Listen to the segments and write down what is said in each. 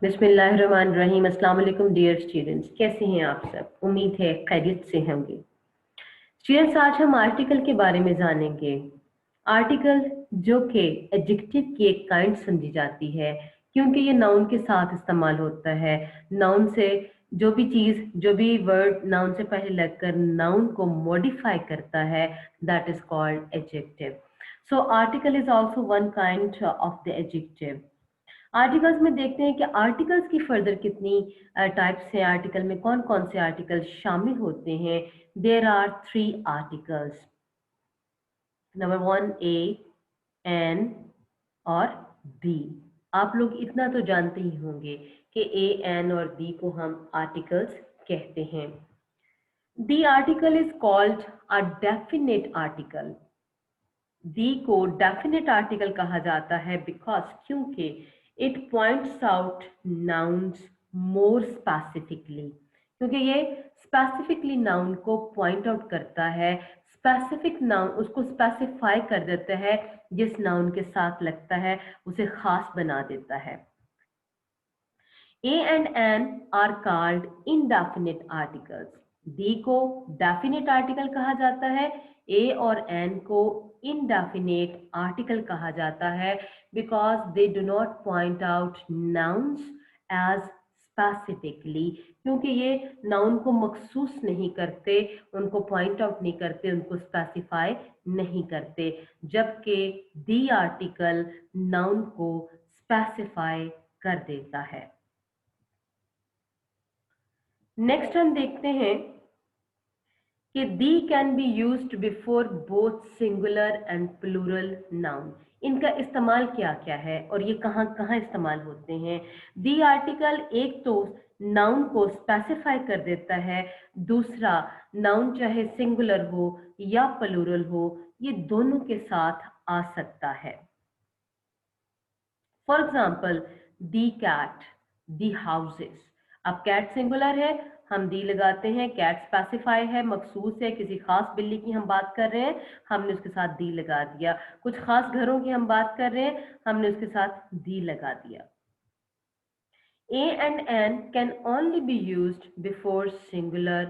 बिस्मिल्लाहिर्रहमानिर्रहीम। अस्सलाम वालेकुम डियर स्टूडेंट्स, कैसे हैं आप सब? उम्मीद है खैरियत से होंगे। स्टूडेंट्स, आज हम आर्टिकल के बारे में जानेंगे। आर्टिकल जो कि एडजेक्टिव की एक काइंड समझी जाती है, क्योंकि ये नाउन के साथ इस्तेमाल होता है। नाउन से जो भी चीज़, जो भी वर्ड नाउन से पहले लगकर नाउन को मॉडिफाई करता है, that is called adjective. So article is also one kind of the adjective. Articles में देखते हैं कि आर्टिकल्स की फर्दर कितनी टाइप्स हैं, आर्टिकल में कौन कौन से आर्टिकल शामिल होते हैं। There are three articles. Number one, a, an और दी। आप लोग इतना तो जानते ही होंगे कि ए, एन और दी को हम आर्टिकल्स कहते हैं। The article is called a definite article. The को डेफिनेट आर्टिकल कहा जाता है बिकॉज क्योंकि it points out nouns more specifically, क्योंकि ये स्पेसिफिकली नाउन को पॉइंट आउट करता है। स्पेसिफिक नाउन उसको स्पेसिफाई कर देता है, जिस नाउन के साथ लगता है उसे खास बना देता है। A and N are called indefinite articles. D को definite article कहा जाता है, A और N को indefinite article कहा जाता है because they do not point out nouns as specifically, क्योंकि ये नाउन को मखसूस नहीं करते, उनको पॉइंट आउट नहीं करते, उनको स्पेसिफाई नहीं करते, जबकि दी आर्टिकल नाउन को स्पेसिफाई कर देता है। नेक्स्ट हम देखते हैं कि the can be used before both singular and plural noun. इनका इस्तेमाल क्या क्या है और ये कहाँ कहाँ इस्तेमाल होते हैं। दी आर्टिकल एक तो नाउन को स्पेसिफाई कर देता है, दूसरा नाउन चाहे सिंगुलर हो या प्लूरल हो, ये दोनों के साथ आ सकता है। For example, the cat, the houses. अब कैट सिंगुलर है, हम दी लगाते हैं। कैट स्पेसिफाई है, मखसूस है, किसी खास बिल्ली की हम बात कर रहे हैं, हमने उसके साथ दी लगा दिया। कुछ खास घरों की हम बात कर रहे हैं, हमने उसके साथ दी लगा दिया। A and N can only be used before singular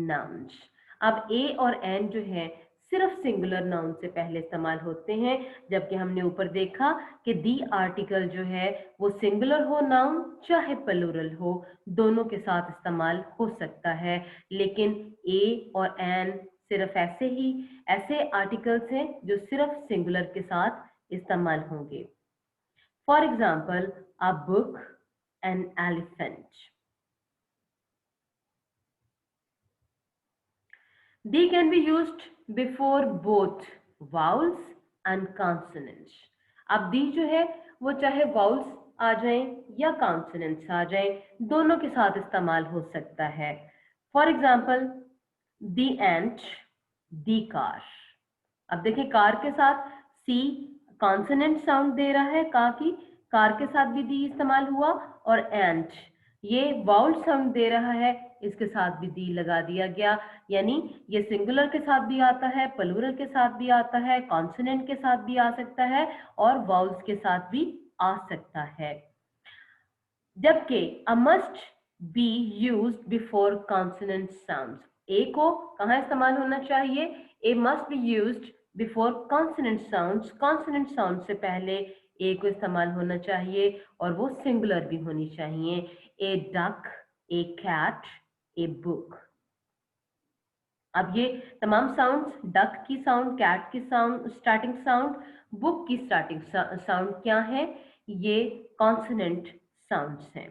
nouns. अब A और N जो है सिर्फ सिंगुलर नाउन से पहले इस्तेमाल होते हैं, जबकि हमने ऊपर देखा कि दी आर्टिकल जो है वो सिंगुलर हो नाउन चाहे प्लूरल हो, दोनों के साथ इस्तेमाल हो सकता है। लेकिन A और N सिर्फ ऐसे आर्टिकल्स हैं जो सिर्फ सिंगुलर के साथ इस्तेमाल होंगे। For example, a book, an elephant. They can be used before both vowels and consonants. अब दी जो है वो चाहे vowels आ जाएं या consonants आ जाएं, दोनों के साथ इस्तेमाल हो सकता है। For example, the ant, the car। अब देखिए, कार के साथ सी कॉन्सोनेंट साउंड दे रहा है, का की कार के साथ भी दी इस्तेमाल हुआ, और एंट ये वाउल साउंड दे रहा है, इसके साथ भी दी लगा दिया गया। यानी ये सिंगुलर के साथ भी आता है, प्लूरल के साथ भी आता है, कॉन्सोनेंट के साथ भी आ सकता है और वाउल्स के साथ भी आ सकता है। जबकि a must be used before consonant sounds. A को कहाँ इस्तेमाल होना चाहिए? A must be used before consonant sounds. Consonant sound से पहले ए को इस्तेमाल होना चाहिए और वो सिंगुलर भी होनी चाहिए। A duck, a cat, a book. अब ये तमाम साउंड्स, डक की साउंड, कैट की साउंड स्टार्टिंग साउंड, बुक की स्टार्टिंग साउंड क्या है? ये कॉन्सोनेंट साउंड्स हैं।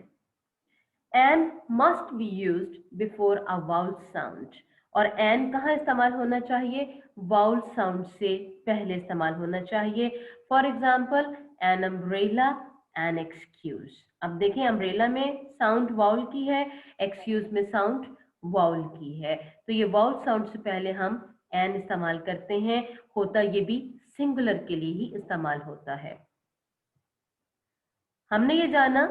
An must be used before a vowel sound. और एन कहाँ इस्तेमाल होना चाहिए? वाउल साउंड से पहले इस्तेमाल होना चाहिए। For example, an umbrella, an excuse. अब देखें, अम्ब्रेला में साउंड वाउल की है, एक्सक्यूज में साउंड वाउल की है, तो ये वाउल साउंड से पहले हम एन इस्तेमाल करते हैं। होता ये भी सिंगुलर के लिए ही इस्तेमाल होता है। हमने ये जाना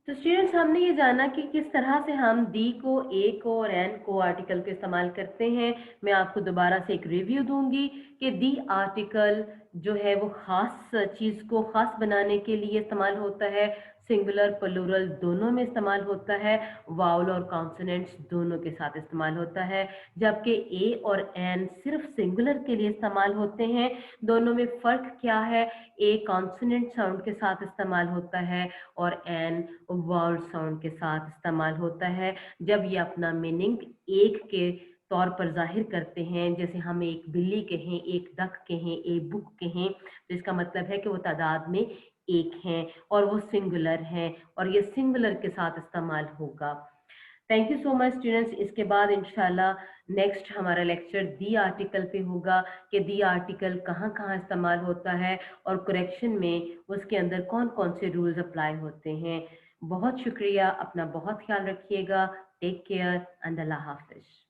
तो स्टूडेंट्स, हमने ये जाना कि किस तरह से हम दी को, ए को और एन को आर्टिकल को इस्तेमाल करते हैं। मैं आपको दोबारा से एक रिव्यू दूंगी कि दी आर्टिकल जो है वो खास चीज़ को खास बनाने के लिए इस्तेमाल होता है, सिंगुलर प्लूरल दोनों में इस्तेमाल होता है, वाउल और कॉन्सोनेंट्स दोनों के साथ इस्तेमाल होता है, जबकि ए और एन सिर्फ सिंगुलर के लिए इस्तेमाल होते हैं। दोनों में फ़र्क क्या है? ए कॉन्सोनेंट साउंड के साथ इस्तेमाल होता है और एन वाउल साउंड के साथ इस्तेमाल होता है। जब ये अपना मीनिंग एक के तौर पर जाहिर करते हैं, जैसे हम एक बिल्ली कहें, एक डक कहें, एक बुक कहें, तो इसका मतलब है कि वो तादाद में एक हैं और वो सिंगुलर हैं और ये सिंगुलर के साथ इस्तेमाल होगा। Thank you so much students. इसके बाद इंशाल्लाह नेक्स्ट हमारा लेक्चर दी आर्टिकल पे होगा कि दी आर्टिकल कहाँ कहाँ इस्तेमाल होता है और करेक्शन में उसके अंदर कौन कौन से रूल्स अप्लाई होते हैं। बहुत शुक्रिया, अपना बहुत ख्याल रखिएगा। टेक केयर एंड अल्लाह हाफिज।